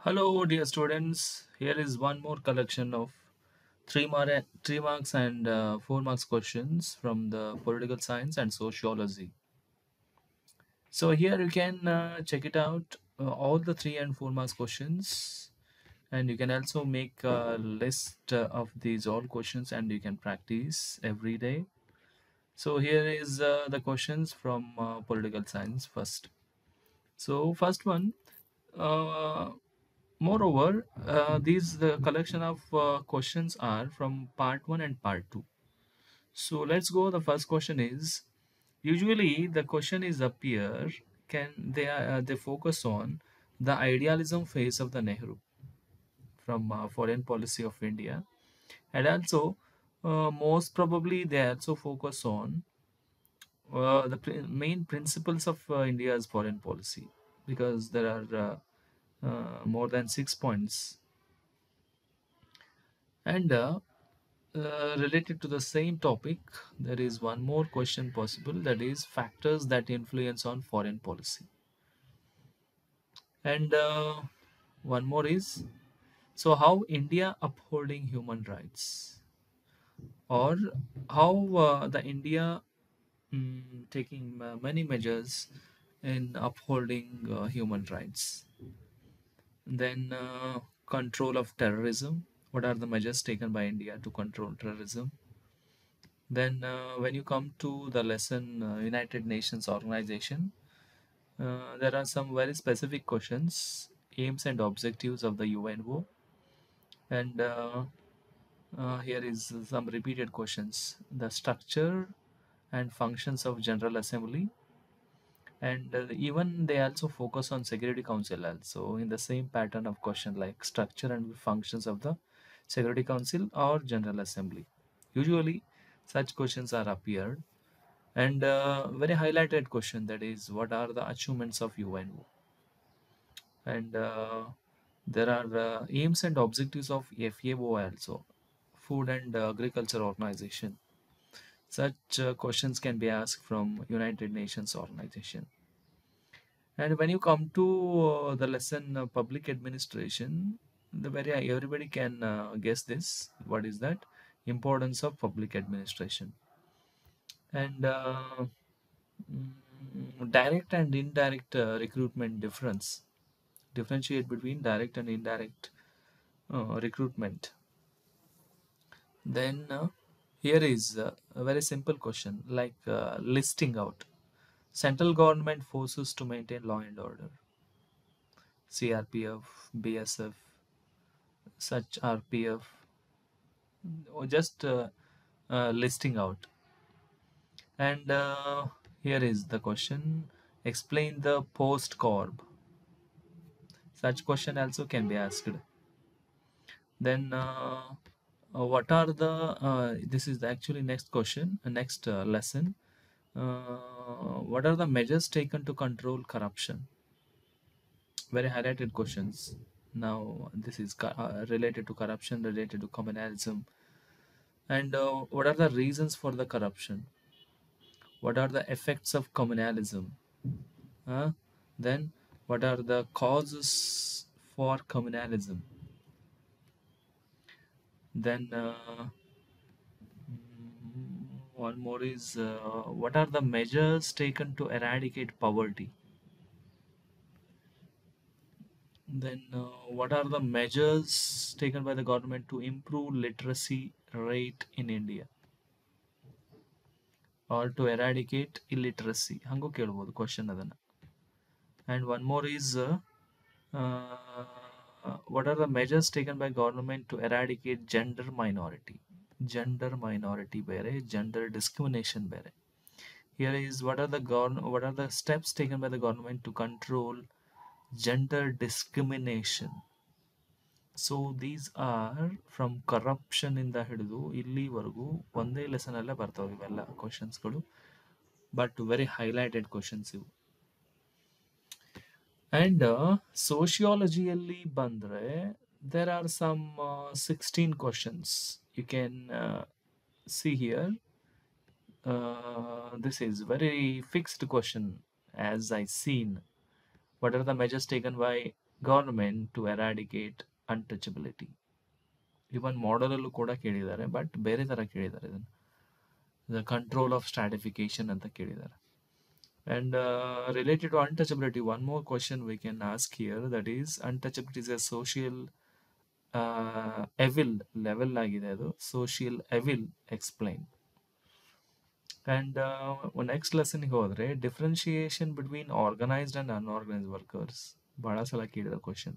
Hello, dear students. Here is one more collection of 3 marks and 4 marks questions from the political science and sociology. So here you can check it out, all the 3 and 4 marks questions, and you can also make a list of these all questions, and you can practice every day. So here is the questions from political science first. So first one. Uh, Moreover, these the collection of questions are from part 1 and part 2. So let's go. The first question is, usually the question is appear, can they focus on the idealism phase of the Nehru from foreign policy of India, and also most probably they also focus on the main principles of India's foreign policy, because there are more than 6 points. And related to the same topic, there is one more question possible, that is factors that influence on foreign policy. And one more is, so how India upholding human rights, or how the India taking many measures in upholding human rights. Then control of terrorism, what are the measures taken by India to control terrorism. Then, when you come to the lesson United Nations Organization, there are some very specific questions, aims and objectives of the UNO, and here is some repeated questions: the structure and functions of General Assembly, and even they also focus on Security Council also in the same pattern of question, like structure and functions of the Security Council or General Assembly. Usually, such questions are appeared. And very highlighted question, that is, what are the achievements of UNO? And there are aims and objectives of FAO also, Food and Agriculture Organization. Such questions can be asked from United Nations Organization. And when you come to the lesson public administration, the very everybody can guess this. What is that? Importance of public administration. And direct and indirect recruitment difference. Differentiate between direct and indirect recruitment. Then here is a very simple question, like listing out central government forces to maintain law and order: CRPF, BSF, such RPF, or just listing out. And here is the question, explain the post corp. Such question also can be asked. Then what are the this is actually next question, next lesson. What are the measures taken to control corruption? Very highlighted questions. Now this is related to corruption, related to communalism. And what are the reasons for the corruption? What are the effects of communalism? Then what are the causes for communalism? Then one more is, what are the measures taken to eradicate poverty? Then what are the measures taken by the government to improve literacy rate in India, or to eradicate illiteracy? ಹಂಗೂ ಕೇಳ್ಬೋದು question ಅದನ್ನು. And one more is, what are the measures taken by government to eradicate gender minority? Gender minority ಬೇರೆ, gender discrimination ಬೇರೆ. Here is, what are the steps taken by the government to control gender discrimination? So these are from corruption ಇಂದ ಹಿಡಿದು ಇಲ್ಲಿವರೆಗೂ ಒಂದೇ lesson ಅಲ್ಲೇ ಬರ್ತಾವೆ ಇವೆಲ್ಲ ಕ್ವಶನ್ಸ್ಗಳು, ಬಟ್ ವೆರಿ ಹೈಲೈಟೆಡ್ ಕ್ವಶನ್ಸ್ ಇವು. ಆ್ಯಂಡ್ ಸೋಷಿಯಾಲಜಿಯಲ್ಲಿ ಬಂದರೆ there are some 16 questions you can see here. This is very fixed question as I seen. What are the measures taken by government to eradicate untouchability. ಇವನ್ ಮಾಡಲಲ್ಲೂ ಕೂಡ ಕೇಳಿದ್ದಾರೆ, but ಬೇರೆ ಥರ ಕೇಳಿದ್ದಾರೆ ಇದನ್ನು. The control of stratification ಅಂತ ಕೇಳಿದ್ದಾರೆ. And related to untouchability, one more question we can ask here, that is, untouchability is a social evil level ಆಗಿದೆ ಅದು. social evil explain. And next lesson ಹೋದರೆ differentiation between organized and unorganized workers, ಬಹಳ ಸಲ ಕೇಳಿದ question.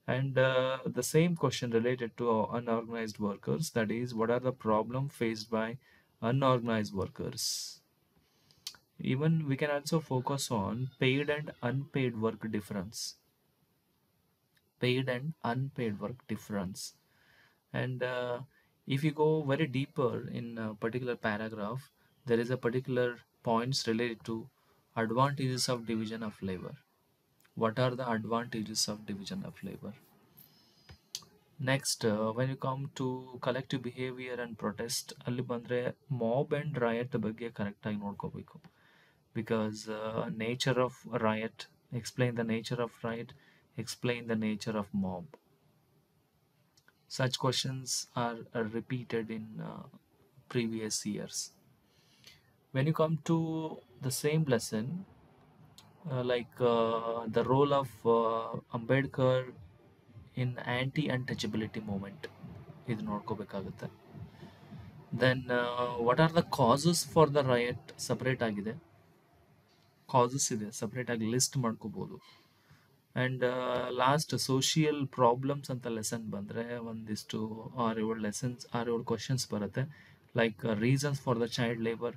And the same question related to unorganized workers, that is, what are the problems faced by unorganized workers. Even we can also focus on paid and unpaid work difference. Paid and unpaid work difference. And if you go very deeper in a particular paragraph, there is a particular points related to advantages of division of labor. What are the advantages of division of labor? Next, when you come to collective behavior and protest, ಅಲ್ಲಿ ಬಂದರೆ mob and riot ಬಗ್ಗೆ ಕರೆಕ್ಟಾಗಿ ನೋಡ್ಕೋಬೇಕು. Because nature of riot, explain the nature of riot, explain the nature of mob. Such questions are repeated in previous years. When you come to the same lesson, the role of Ambedkar in anti-untouchability movement, ಇದು ನೋಡ್ಕೋಬೇಕಾಗುತ್ತೆ. Then what are the causes for the riot, separate ಆಗಿದೆ. Causes ಇದೆ, ಸಪ್ರೇಟಾಗಿ list ಮಾಡ್ಕೋಬೋದು. And last social problems ಅಂತ lesson ಬಂದರೆ ಒಂದಿಷ್ಟು 6-7 questions ಬರುತ್ತೆ. Like reasons for the child labour,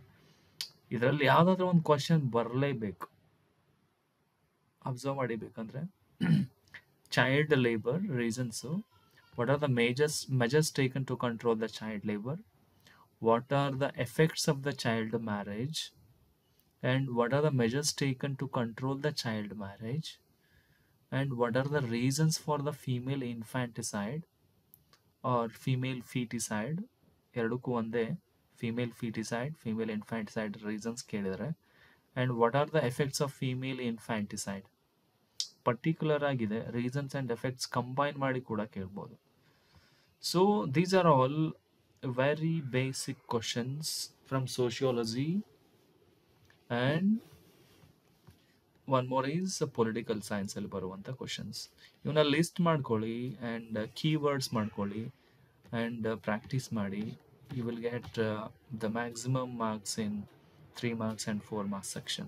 ಇದರಲ್ಲಿ ಯಾವುದಾದ್ರೂ ಒಂದು ಕ್ವಶನ್ ಬರಲೇಬೇಕು. ಅಬ್ಸರ್ವ್ ಮಾಡಿಬೇಕಂದ್ರೆ child labour reasons, what are the measures taken to control the child labour, what are the effects of the child marriage, and what are the measures taken to control the child marriage, and what are the reasons for the female infanticide or female feticide. ಎರಡಕ್ಕೂ ಒಂದೇ, female feticide, female infanticide reasons ಕೇಳಿದರೆ. and what are the effects of female infanticide, particular ಆಗಿದೆ, reasons and effects combine ಮಾಡಿ ಕೂಡ ಕೇಳ್ಬೋದು. So these are all very basic questions from sociology. And one more is political ಸೈನ್ಸಲ್ಲಿ ಬರುವಂಥ questions. ಇವನ್ನ list ಮಾಡ್ಕೊಳ್ಳಿ and keywords ಮಾಡ್ಕೊಳ್ಳಿ and practice ಮಾಡಿ. You will get the maximum marks in 3 marks and 4 marks section.